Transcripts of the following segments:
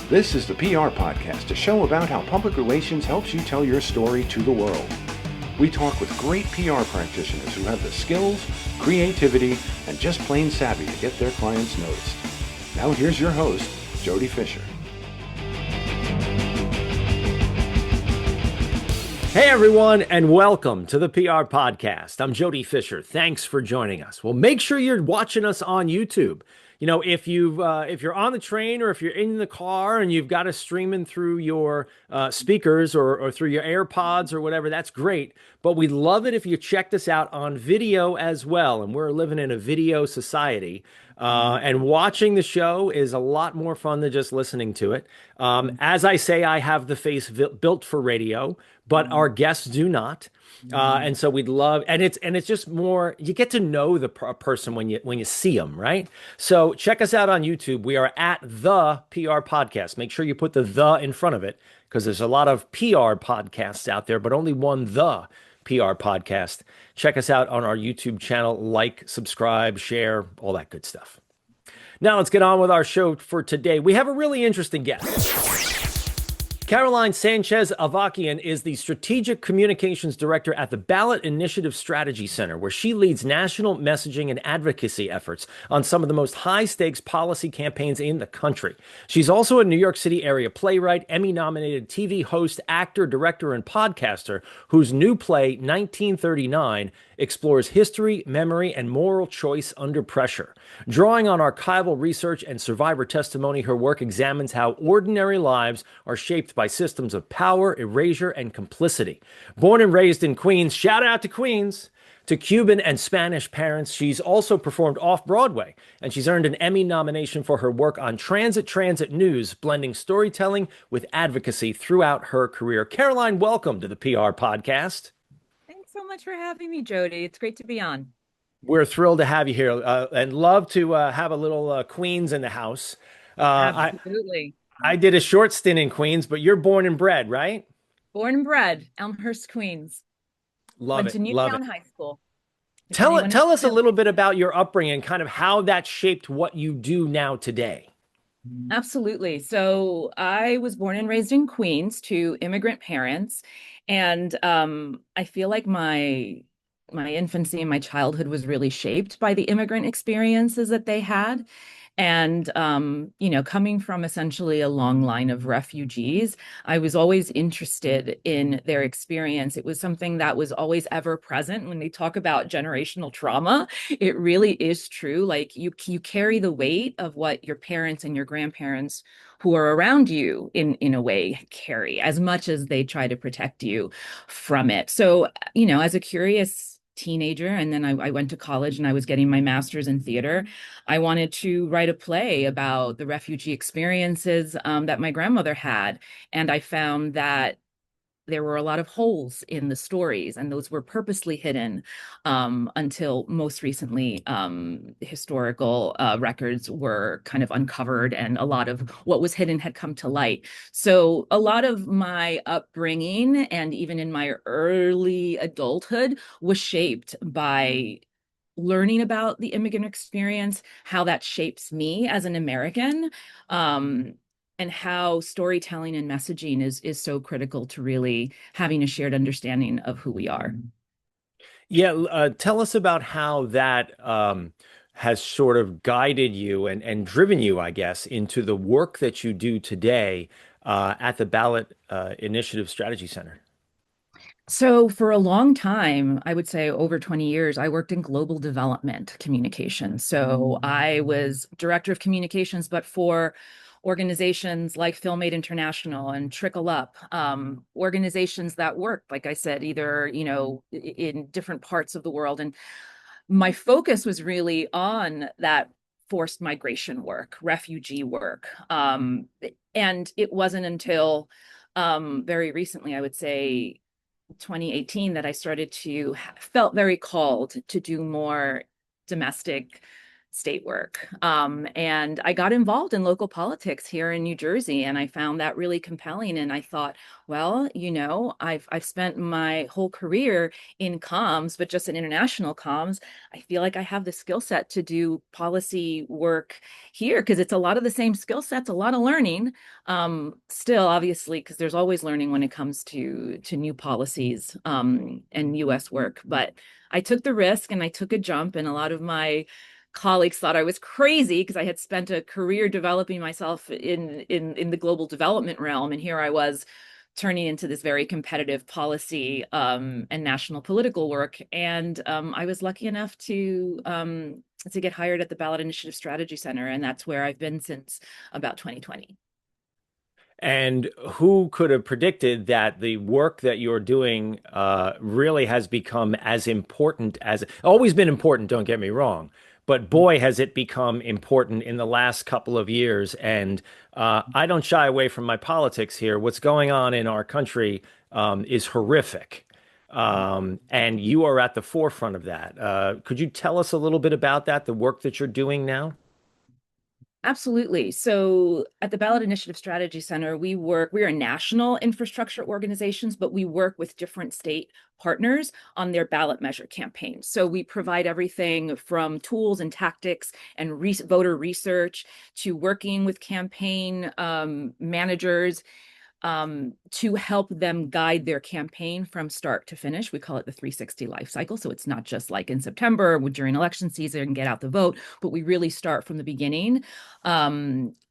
This is the PR Podcast, a show about how public relations helps you tell your story to the world. We talk with great PR practitioners who have the skills, creativity, and just plain savvy to get their clients noticed. Now here's your host, Jody Fisher. Hey everyone, and welcome to the PR Podcast. I'm Jody Fisher. Thanks for joining us. Well, make sure you're watching us on YouTube. You know, if you're on the train or if you're in the car and you've got us streaming through your speakers or through your AirPods or whatever, that's great. But we'd love it if you checked us out on video as well. And we're living in a video society. And watching the show is a lot more fun than just listening to it. As I say, I have the face built for radio, but our guests do not. And so we'd love, and it's just more, you get to know the person when you see them, right? So check us out on YouTube. We are at the PR Podcast. Make sure you put the in front of it, because there's a lot of PR podcasts out there, but only one the PR Podcast. Check us out on our YouTube channel. Like, subscribe, share, all that good stuff. Now let's get on with our show for today. We have a really interesting guest. Caroline Sánchez-Avakian is the Strategic Communications Director at the Ballot Initiative Strategy Center, where she leads national messaging and advocacy efforts on some of the most high-stakes policy campaigns in the country. She's also a New York City area playwright, Emmy-nominated TV host, actor, director, and podcaster, whose new play, 1939, explores history, memory, and moral choice under pressure. Drawing on archival research and survivor testimony, her work examines how ordinary lives are shaped by systems of power, erasure, and complicity. Born and raised in Queens, shout out to Queens, to Cuban and Spanish parents, she's also performed off-Broadway, and she's earned an Emmy nomination for her work on Transit News, blending storytelling with advocacy throughout her career. Caroline, welcome to the PR Podcast. Thanks so much for having me, Jody. It's great to be on. We're thrilled to have you here, and love to have a little Queens in the house. Absolutely. I did a short stint in Queens, but you're born and bred, right? Born and bred, Elmhurst, Queens. Went to Newtown High School. Tell us a little bit about your upbringing, kind of how that shaped what you do now today. Absolutely. So I was born and raised in Queens to immigrant parents, and I feel like my infancy and my childhood was really shaped by the immigrant experiences that they had. And, coming from essentially a long line of refugees, I was always interested in their experience. It was something that was always ever present. When they talk about generational trauma, it really is true. Like you carry the weight of what your parents and your grandparents who are around you in a way carry, as much as they try to protect you from it. So, as a curious teenager, and then I went to college and I was getting my master's in theater, I wanted to write a play about the refugee experiences that my grandmother had. And I found that there were a lot of holes in the stories, and those were purposely hidden until most recently historical records were kind of uncovered, and a lot of what was hidden had come to light. So a lot of my upbringing, and even in my early adulthood, was shaped by learning about the immigrant experience, how that shapes me as an American, and how storytelling and messaging is so critical to really having a shared understanding of who we are. Yeah, tell us about how that has sort of guided you and driven you, I guess, into the work that you do today at the Ballot Initiative Strategy Center. So for a long time, I would say over 20 years, I worked in global development communications. So I was director of communications, but for organizations like Film Aid International and Trickle Up, organizations that work, like I said, either, in different parts of the world. And my focus was really on that forced migration work, refugee work. And it wasn't until very recently, I would say 2018, that I started to felt very called to do more domestic state work. And I got involved in local politics here in New Jersey, and I found that really compelling. And I thought, well, I've spent my whole career in comms, but just in international comms. I feel like I have the skill set to do policy work here because it's a lot of the same skill sets, a lot of learning. Still, obviously, because there's always learning when it comes to new policies and U.S. work. But I took the risk and I took a jump, and a lot of my colleagues thought I was crazy because I had spent a career developing myself in the global development realm, and here I was turning into this very competitive policy and national political work. And I was lucky enough to get hired at the Ballot Initiative Strategy Center, and that's where I've been since about 2020. And who could have predicted that the work that you're doing really has become as important as always been important, don't get me wrong, but boy, has it become important in the last couple of years. And I don't shy away from my politics here. What's going on in our country is horrific. And you are at the forefront of that. Could you tell us a little bit about that, the work that you're doing now? Absolutely. So at the Ballot Initiative Strategy Center, we are national infrastructure organizations, but we work with different state partners on their ballot measure campaigns. So we provide everything from tools and tactics and voter research to working with campaign managers to help them guide their campaign from start to finish. We call it the 360 life cycle. So it's not just like in September during election season, get out the vote, but we really start from the beginning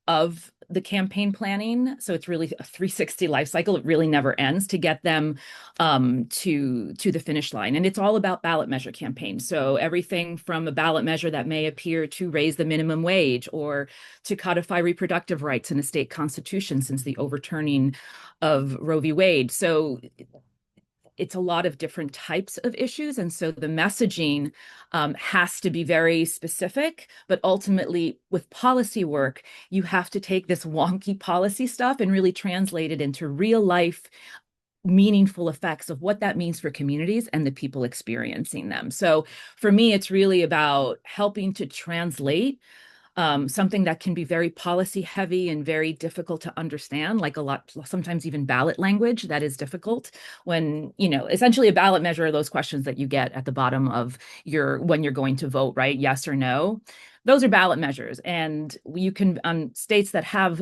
of the campaign planning. So it's really a 360 life cycle. It really never ends to get them to the finish line. And it's all about ballot measure campaigns. So everything from a ballot measure that may appear to raise the minimum wage or to codify reproductive rights in a state constitution since the overturning of Roe v. Wade. So it's a lot of different types of issues. And so the messaging has to be very specific, but ultimately with policy work, you have to take this wonky policy stuff and really translate it into real life meaningful effects of what that means for communities and the people experiencing them. So for me, it's really about helping to translate something that can be very policy heavy and very difficult to understand, like sometimes even ballot language that is difficult when, essentially a ballot measure are those questions that you get at the bottom of when you're going to vote, right? Yes or no. Those are ballot measures. And you can, on states that have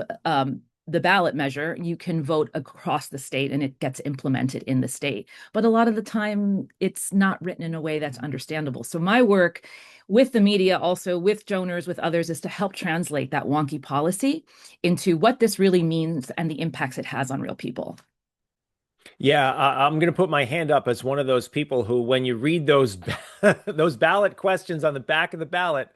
the ballot measure, you can vote across the state and it gets implemented in the state. But a lot of the time, it's not written in a way that's understandable. So my work with the media, also with donors, with others, is to help translate that wonky policy into what this really means and the impacts it has on real people. Yeah, I'm going to put my hand up as one of those people who, when you read those those ballot questions on the back of the ballot,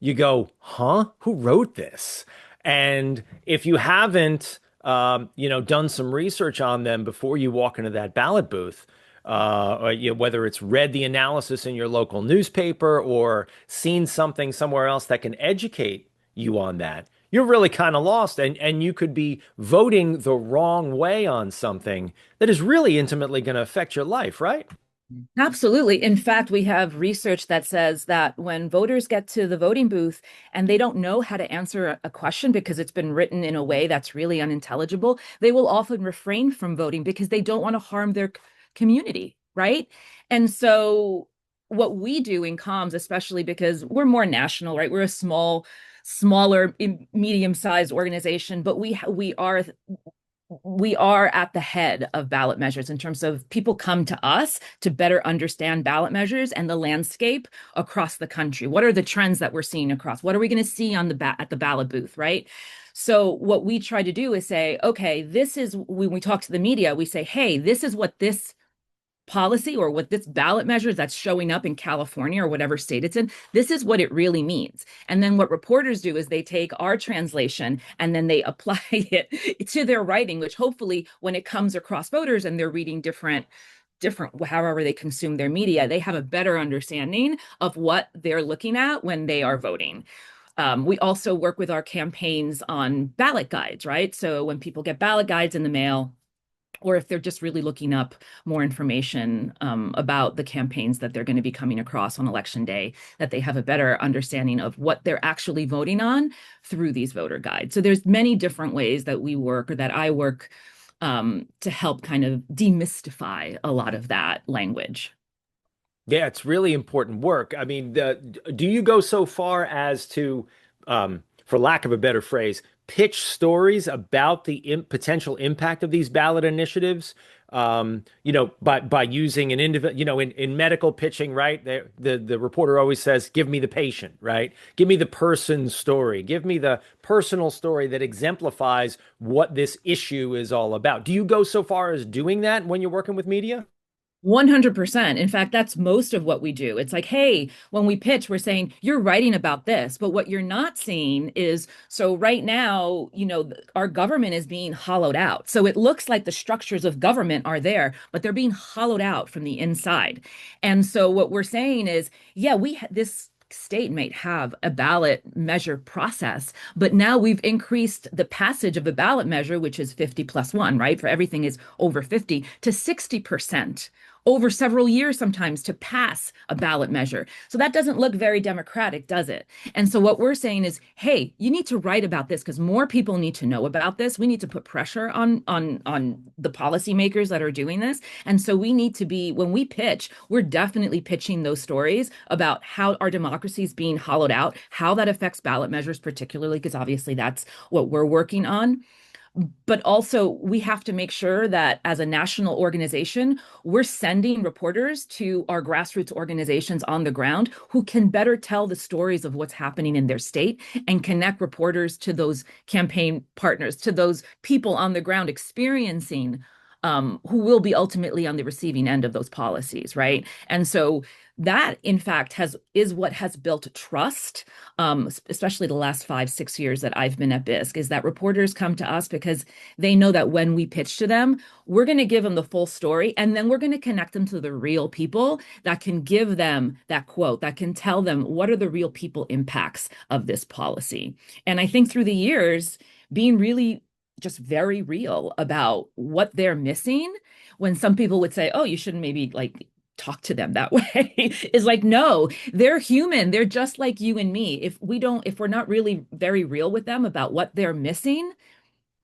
you go, "Huh? Who wrote this?" And if you haven't, done some research on them before you walk into that ballot booth, or, whether it's read the analysis in your local newspaper or seen something somewhere else that can educate you on that, you're really kind of lost. And you could be voting the wrong way on something that is really intimately going to affect your life, right? Absolutely. In fact, we have research that says that when voters get to the voting booth and they don't know how to answer a question because it's been written in a way that's really unintelligible, they will often refrain from voting because they don't want to harm their community, right? And so what we do in comms, especially because we're more national, right? We're a smaller, medium-sized organization, but we are at the head of ballot measures in terms of people come to us to better understand ballot measures and the landscape across the country. What are the trends that we're seeing across? What are we going to see on at the ballot booth, right? So what we try to do is say, okay, this is when we talk to the media, we say, hey, this is what this policy or what this ballot measure that's showing up in California or whatever state it's in, this is what it really means. And then what reporters do is they take our translation and then they apply it to their writing, which hopefully when it comes across voters and they're reading different, however they consume their media, they have a better understanding of what they're looking at when they are voting. We also work with our campaigns on ballot guides, right? So when people get ballot guides in the mail, or if they're just really looking up more information about the campaigns that they're going to be coming across on election day, that they have a better understanding of what they're actually voting on through these voter guides. So there's many different ways that we work, or that I work, to help kind of demystify a lot of that language. Yeah, it's really important work. I mean, do you go so far as to, for lack of a better phrase, pitch stories about the potential impact of these ballot initiatives? By using an individual, in medical pitching, right? The reporter always says, "Give me the patient," right? Give me the person's story. Give me the personal story that exemplifies what this issue is all about. Do you go so far as doing that when you're working with media? 100%. In fact, that's most of what we do. It's like, hey, when we pitch, we're saying, you're writing about this. But what you're not seeing is, so right now, our government is being hollowed out. So it looks like the structures of government are there, but they're being hollowed out from the inside. And so what we're saying is, yeah, this state might have a ballot measure process, but now we've increased the passage of a ballot measure, which is 50+1, right? For everything is over 50 to 60% over several years sometimes to pass a ballot measure. So that doesn't look very democratic, does it? And so what we're saying is, hey, you need to write about this because more people need to know about this. We need to put pressure on the policymakers that are doing this. And so we need to be, when we pitch, we're definitely pitching those stories about how our democracy is being hollowed out, how that affects ballot measures, particularly because obviously that's what we're working on. But also, we have to make sure that as a national organization, we're sending reporters to our grassroots organizations on the ground who can better tell the stories of what's happening in their state and connect reporters to those campaign partners, to those people on the ground experiencing, who will be ultimately on the receiving end of those policies, right? And so that, in fact, is what has built trust, especially the last 5-6 years that I've been at BISC, is that reporters come to us because they know that when we pitch to them, we're going to give them the full story, and then we're going to connect them to the real people that can give them that quote, that can tell them what are the real people impacts of this policy. And I think through the years, being really just very real about what they're missing, when some people would say, oh, you shouldn't maybe talk to them that way, is like, no, they're human. They're just like you and me. If we're not really very real with them about what they're missing,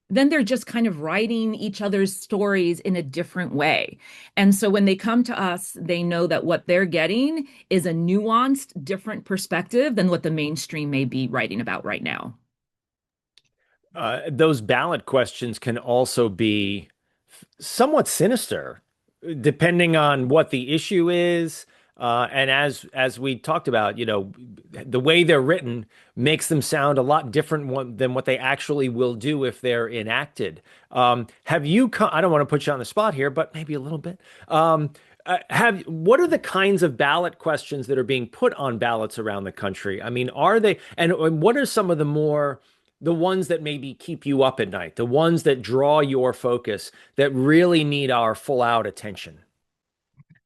then they're just kind of writing each other's stories in a different way. And so when they come to us, they know that what they're getting is a nuanced, different perspective than what the mainstream may be writing about right now. Those ballot questions can also be somewhat sinister, depending on what the issue is. And as we talked about, the way they're written makes them sound a lot different than what they actually will do if they're enacted. Have you? I don't want to put you on the spot here, but maybe a little bit. What are the kinds of ballot questions that are being put on ballots around the country? I mean, are they? And what are some of the ones that maybe keep you up at night, the ones that draw your focus, that really need our full out attention?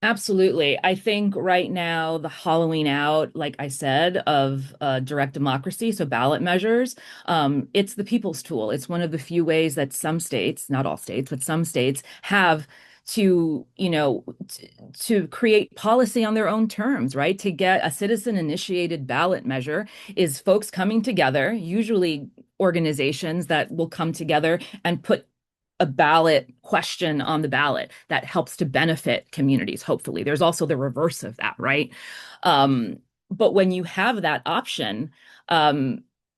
Absolutely. I think right now, the hollowing out, like I said, of direct democracy, so ballot measures, it's the people's tool. It's one of the few ways that some states, not all states, but some states have to, to create policy on their own terms, right? To get a citizen-initiated ballot measure is folks coming together, usually organizations that will come together and put a ballot question on the ballot that helps to benefit communities, hopefully. There's also the reverse of that, right? But when you have that option,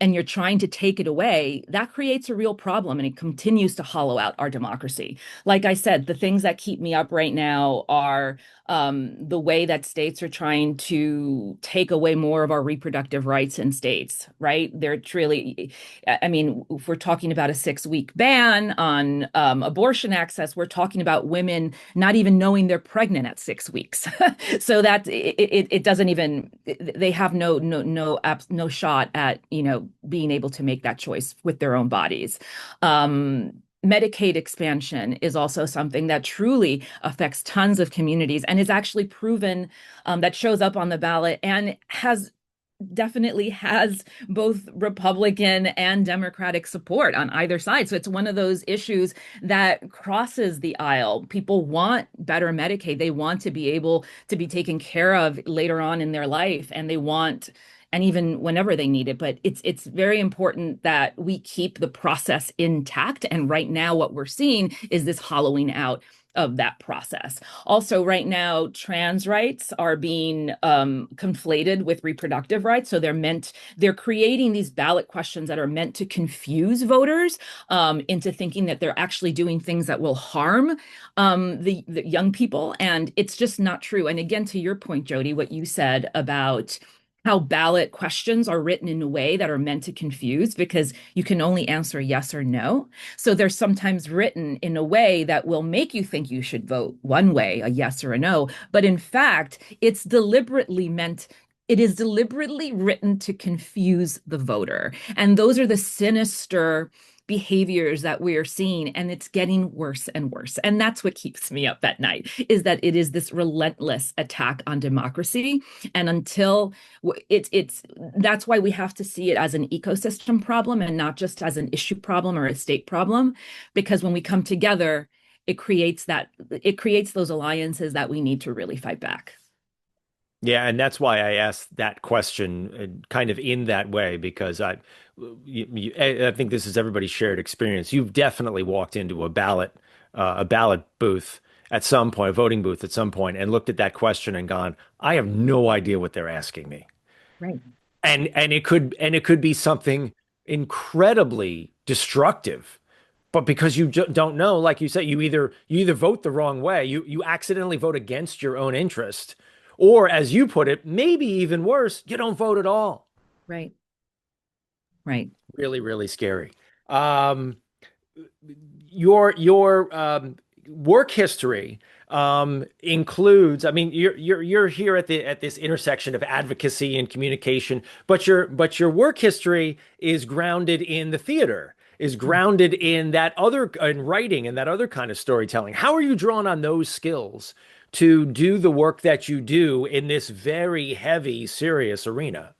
and you're trying to take it away, that creates a real problem, and it continues to hollow out our democracy. Like I said, the things that keep me up right now are the way that states are trying to take away more of our reproductive rights in states, right? They're really, I mean, if we're talking about a 6-week ban on abortion access, we're talking about women not even knowing they're pregnant at 6 weeks. So that it doesn't even, they have no shot at, being able to make that choice with their own bodies. Medicaid expansion is also something that truly affects tons of communities and is actually proven, that shows up on the ballot and has definitely has both Republican and Democratic support on either side. So it's one of those issues that crosses the aisle. People want better Medicaid. They want to be able to be taken care of later on in their life, and they want, and even whenever they need it. But it's very important that we keep the process intact. And right now, what we're seeing is this hollowing out of that process. Also, right now, trans rights are being conflated with reproductive rights. So they're creating these ballot questions that are meant to confuse voters into thinking that they're actually doing things that will harm the young people. And it's just not true. And again, to your point, Jody, what you said about how ballot questions are written in a way that are meant to confuse because you can only answer yes or no. So they're sometimes written in a way that will make you think you should vote one way, a yes or a no. But in fact, it is deliberately written to confuse the voter. And those are the sinister behaviors that we are seeing, and it's getting worse and worse. And that's what keeps me up at night, is that it is this relentless attack on democracy. And until it's that's why we have to see it as an ecosystem problem and not just as an issue problem or a state problem, because when we come together, it creates those alliances that we need to really fight back. Yeah, and that's why I asked that question kind of in that way, because I think this is everybody's shared experience. You've definitely walked into a ballot booth at some point, a voting booth at some point, and looked at that question and gone, I have no idea what they're asking me. Right. And it could be something incredibly destructive. But because you don't know, like you said, you either vote the wrong way, you accidentally vote against your own interest, or as you put it, maybe even worse, you don't vote at all. Right. Right. Really, really scary. Um, your work history includes, I mean, you're here at this intersection of advocacy and communication, but your work history is grounded in the theater, is grounded in that other in writing and that other kind of storytelling. How are you drawn on those skills to do the work that you do in this very heavy, serious arena?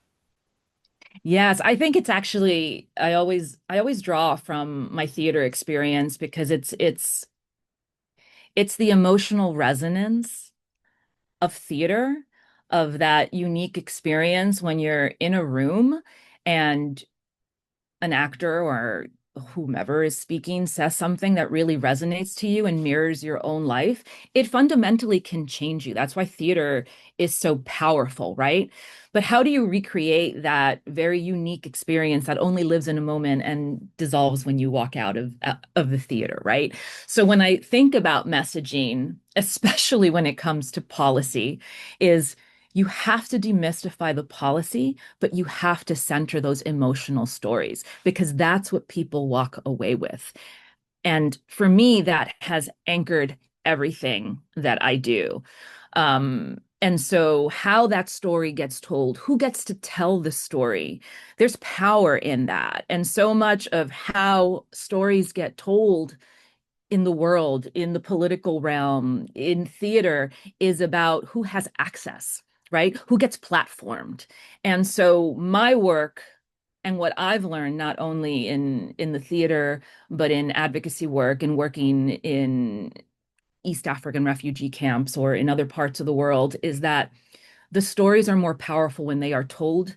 Yes, I think it's actually I always draw from my theater experience because it's the emotional resonance of theater, of that unique experience when you're in a room and an actor or whomever is speaking says something that really resonates to you and mirrors your own life, it fundamentally can change you. That's why theater is so powerful, right? But how do you recreate that very unique experience that only lives in a moment and dissolves when you walk out of the theater, right? So when I think about messaging, especially when it comes to policy, is you have to demystify the policy, but you have to center those emotional stories because that's what people walk away with. And for me, that has anchored everything that I do. And so, how that story gets told, who gets to tell the story, there's power in that. And so much of how stories get told in the world, in the political realm, in theater, is about who has access, right? Who gets platformed. And so my work and what I've learned, not only in the theater, but in advocacy work and working in East African refugee camps or in other parts of the world, is that the stories are more powerful when they are told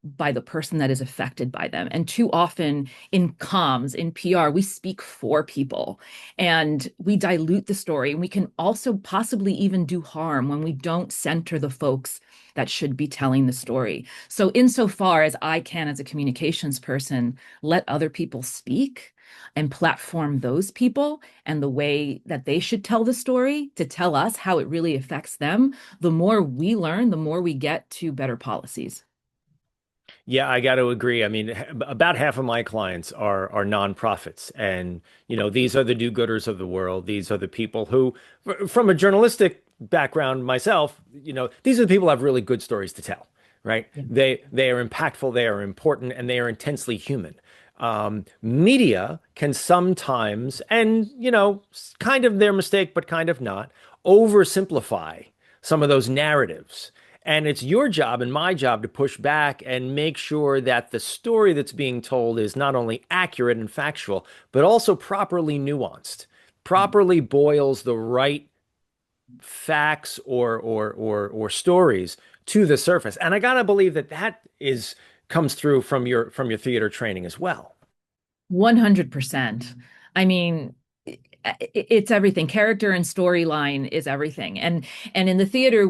by the person that is affected by them. And too often in comms, in PR, we speak for people and we dilute the story. And we can also possibly even do harm when we don't center the folks that should be telling the story. So, insofar as I can, as a communications person, let other people speak and platform those people and the way that they should tell the story to tell us how it really affects them, the more we learn, the more we get to better policies. Yeah, I got to agree. I mean, about half of my clients are nonprofits, and these are the do-gooders of the world. These are the people who, from a journalistic background myself, these are the people who have really good stories to tell, right? Yeah. They are impactful, they are important, and they are intensely human. Media can sometimes, and kind of their mistake, but kind of not, oversimplify some of those narratives. And it's your job and my job to push back and make sure that the story that's being told is not only accurate and factual, but also properly nuanced, properly boils the right facts or stories to the surface. And I gotta believe that that is comes through from your theater training as well. 100%. I mean, it's everything. Character and storyline is everything. And in the theater,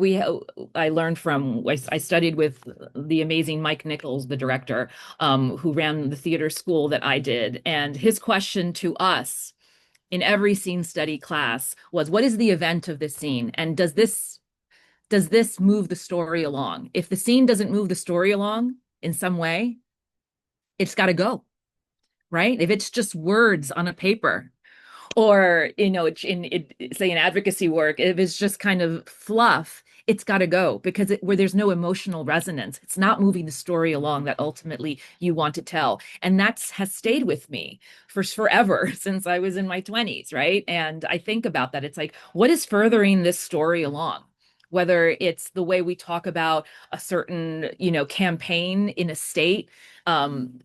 I learned from, I studied with the amazing Mike Nichols, the director, who ran the theater school that I did. And his question to us in every scene study class was, what is the event of this scene? And does this move the story along? If the scene doesn't move the story along in some way, it's got to go, right? If it's just words on a paper, or say in advocacy work, if it's just kind of fluff, it's got to go, because where there's no emotional resonance, it's not moving the story along that ultimately you want to tell. And that has stayed with me for forever, since I was in my 20s, right? And I think about that. It's like, what is furthering this story along? Whether it's the way we talk about a certain, campaign in a state,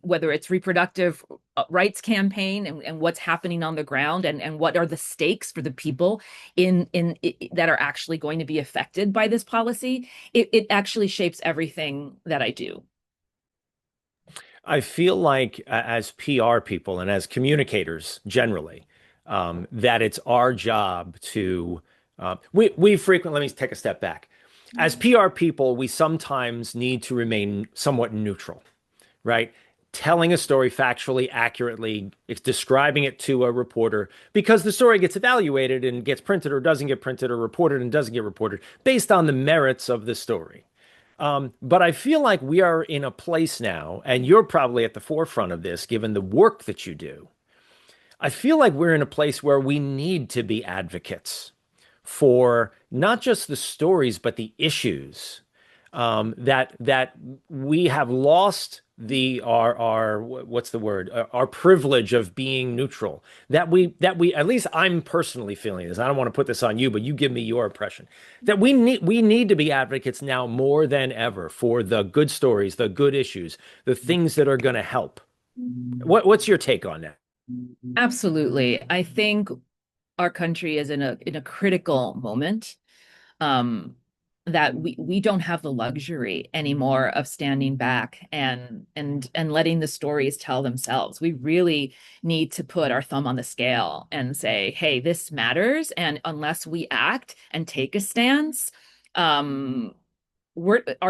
whether it's reproductive rights campaign, and what's happening on the ground, and what are the stakes for the people that are actually going to be affected by this policy, it actually shapes everything that I do. I feel like as PR people and as communicators generally, that it's our job to we frequently, let me take a step back. As PR people, we sometimes need to remain somewhat neutral, right? Telling a story factually, accurately, it's describing it to a reporter, because the story gets evaluated and gets printed or doesn't get printed, or reported and doesn't get reported based on the merits of the story. But I feel like we are in a place now, and you're probably at the forefront of this, given the work that you do. I feel like we're in a place where we need to be advocates for not just the stories, but the issues, that we have lost our what's the word, our privilege of being neutral. That we at least I'm personally feeling this. I don't want to put this on you, but you give me your impression that we need to be advocates now more than ever for the good stories, the good issues, the things that are going to help. What's your take on that? Absolutely. I think our country is in a critical moment, that we don't have the luxury anymore of standing back and letting the stories tell themselves. We really need to put our thumb on the scale and say, hey, this matters. And unless we act and take a stance, our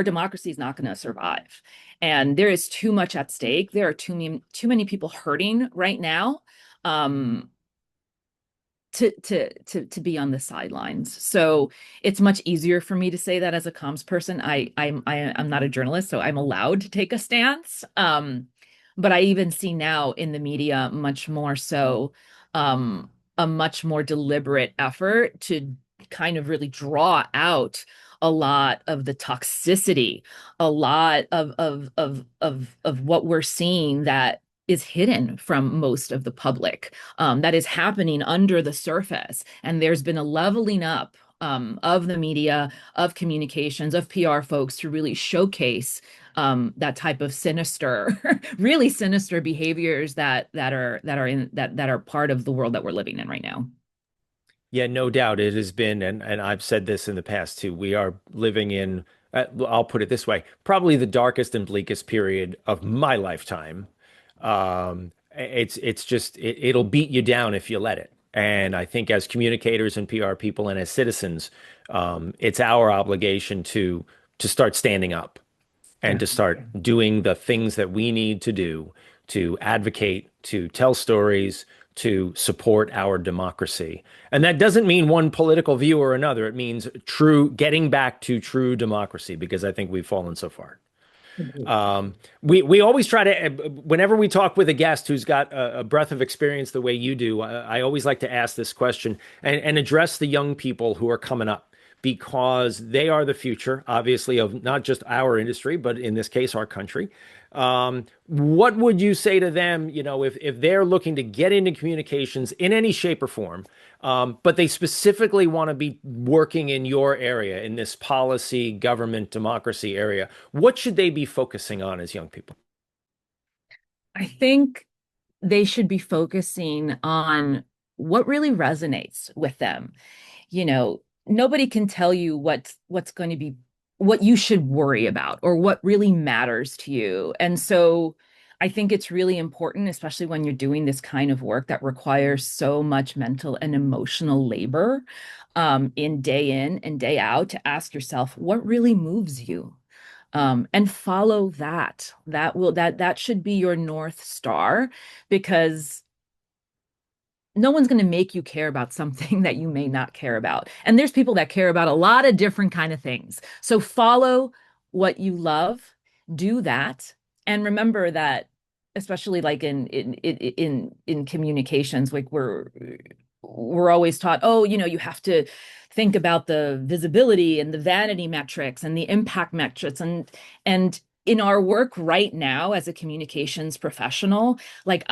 democracy is not going to survive. And there is too much at stake. There are too many people hurting right now, to be on the sidelines. So it's much easier for me to say that as a comms person. I'm not a journalist, so I'm allowed to take a stance. But I even see now in the media much more so, a much more deliberate effort to kind of really draw out a lot of the toxicity, a lot of what we're seeing that is hidden from most of the public, that is happening under the surface. And there's been a leveling up, of the media, of communications, of PR folks to really showcase that type of sinister, really sinister behaviors that are part of the world that we're living in right now. Yeah, no doubt it has been, and I've said this in the past too. We are living in, I'll put it this way, probably the darkest and bleakest period of my lifetime. It's just it'll beat you down if you let it. And I think as communicators and PR people and as citizens, it's our obligation to start standing up and to start doing the things that we need to do to advocate, to tell stories, to support our democracy. And that doesn't mean one political view or another. It means getting back to true democracy, because I think we've fallen so far. We always try to, whenever we talk with a guest who's got a breadth of experience the way you do, I always like to ask this question and address the young people who are coming up, because they are the future, obviously, of not just our industry, but in this case, our country. What would you say to them, if they're looking to get into communications in any shape or form, but they specifically want to be working in your area, in this policy, government, democracy area? What should they be focusing on as young people? I think they should be focusing on what really resonates with them. Nobody can tell you what's going to be what you should worry about or what really matters to you. And so I think it's really important, especially when you're doing this kind of work that requires so much mental and emotional labor, in and day out, to ask yourself what really moves you, and follow that. That should be your North Star, because no one's going to make you care about something that you may not care about. And there's people that care about a lot of different kind of things. So follow what you love, do that. And remember that, especially like in communications, like we're always taught, oh, you have to think about the visibility and the vanity metrics and the impact metrics. And in our work right now as a communications professional, like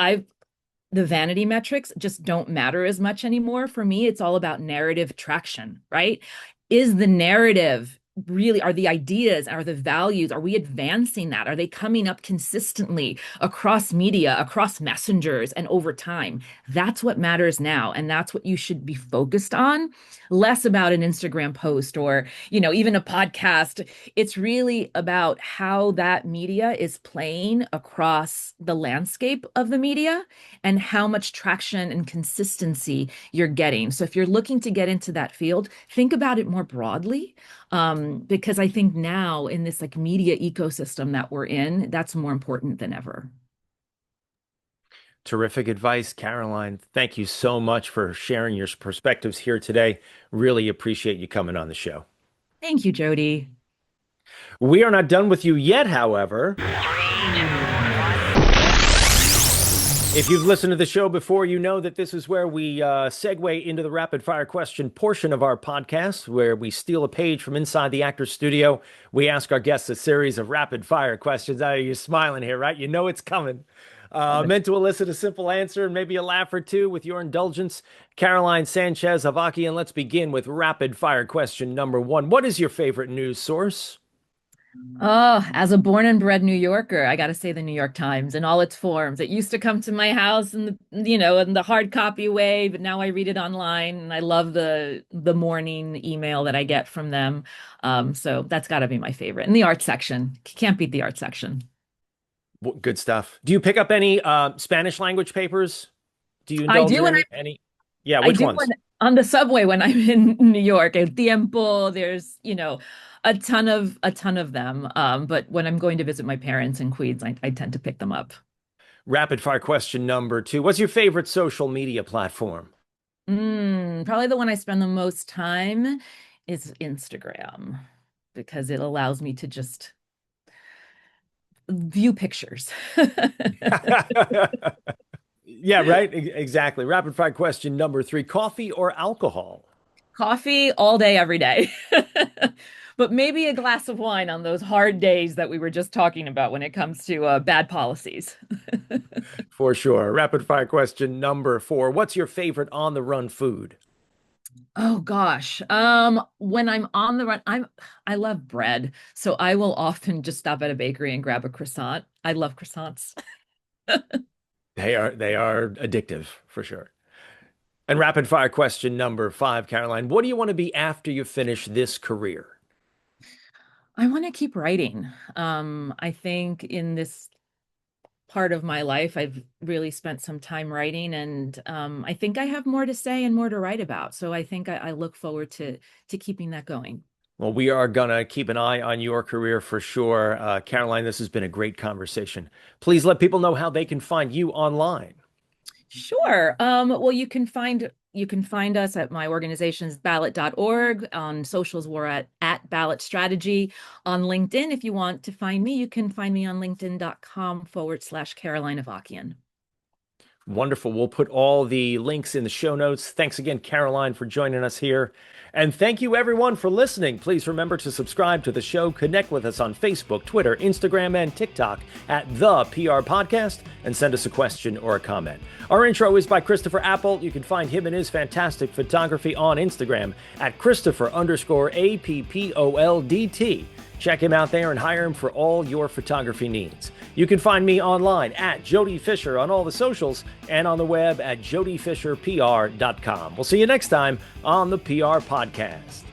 the vanity metrics just don't matter as much anymore. For me, it's all about narrative traction, right? Is the narrative really, are the ideas, are the values, are we advancing that? Are they coming up consistently across media, across messengers, and over time? That's what matters now. And that's what you should be focused on, less about an Instagram post or, even a podcast. It's really about how that media is playing across the landscape of the media and how much traction and consistency you're getting. So if you're looking to get into that field, think about it more broadly. Because I think now in this like media ecosystem that we're in, that's more important than ever. Terrific advice, Caroline. Thank you so much for sharing your perspectives here today. Really appreciate you coming on the show. Thank you, Jody. We are not done with you yet, however. If you've listened to the show before, you know that this is where we segue into the rapid fire question portion of our podcast, where we steal a page from inside the actor's studio. We ask our guests a series of rapid fire questions. You're smiling here, right? You know it's coming. Meant to elicit a simple answer and maybe a laugh or two. With your indulgence, Caroline Sánchez-Avakian, let's begin with rapid fire question number 1. What is your favorite news source? Oh, as a born and bred New Yorker, I got to say the New York Times in all its forms. It used to come to my house in the hard copy way, but now I read it online, and I love the morning email that I get from them. So that's got to be my favorite. And the art section, can't beat the art section. Good stuff. Do you pick up any Spanish language papers? Do you I indulge do, in any? Yeah, which ones? On the subway when I'm in New York. El Tiempo, there's a ton of them. But when I'm going to visit my parents in Queens, I tend to pick them up. Rapid fire question number 2. What's your favorite social media platform? Probably the one I spend the most time is Instagram, because it allows me to just view pictures. Yeah, right. Exactly. Rapid fire question number 3. Coffee or alcohol? Coffee all day, every day. But maybe a glass of wine on those hard days that we were just talking about when it comes to bad policies. For sure. Rapid fire question number 4. What's your favorite on the run food? Oh gosh. When I'm on the run, I love bread. So I will often just stop at a bakery and grab a croissant. I love croissants. They are addictive for sure. And rapid fire question number 5, Caroline, what do you want to be after you finish this career? I want to keep writing. I think in this part of my life, I've really spent some time writing, and I think I have more to say and more to write about. So I think I look forward to keeping that going. Well, we are going to keep an eye on your career for sure. Caroline, this has been a great conversation. Please let people know how they can find you online. Sure. Well, you can find us at my organization's ballot.org. On socials, we're at Ballot Strategy. On LinkedIn, if you want to find me, you can find me on linkedin.com/Caroline Avakian. Wonderful. We'll put all the links in the show notes. Thanks again, Caroline, for joining us here. And thank you, everyone, for listening. Please remember to subscribe to the show. Connect with us on Facebook, Twitter, Instagram, and TikTok at The PR Podcast, and send us a question or a comment. Our intro is by Christopher Apple. You can find him and his fantastic photography on Instagram at Christopher_APPOLDT. Check him out there and hire him for all your photography needs. You can find me online at Jody Fisher on all the socials and on the web at jodyfisherpr.com. We'll see you next time on the PR Podcast.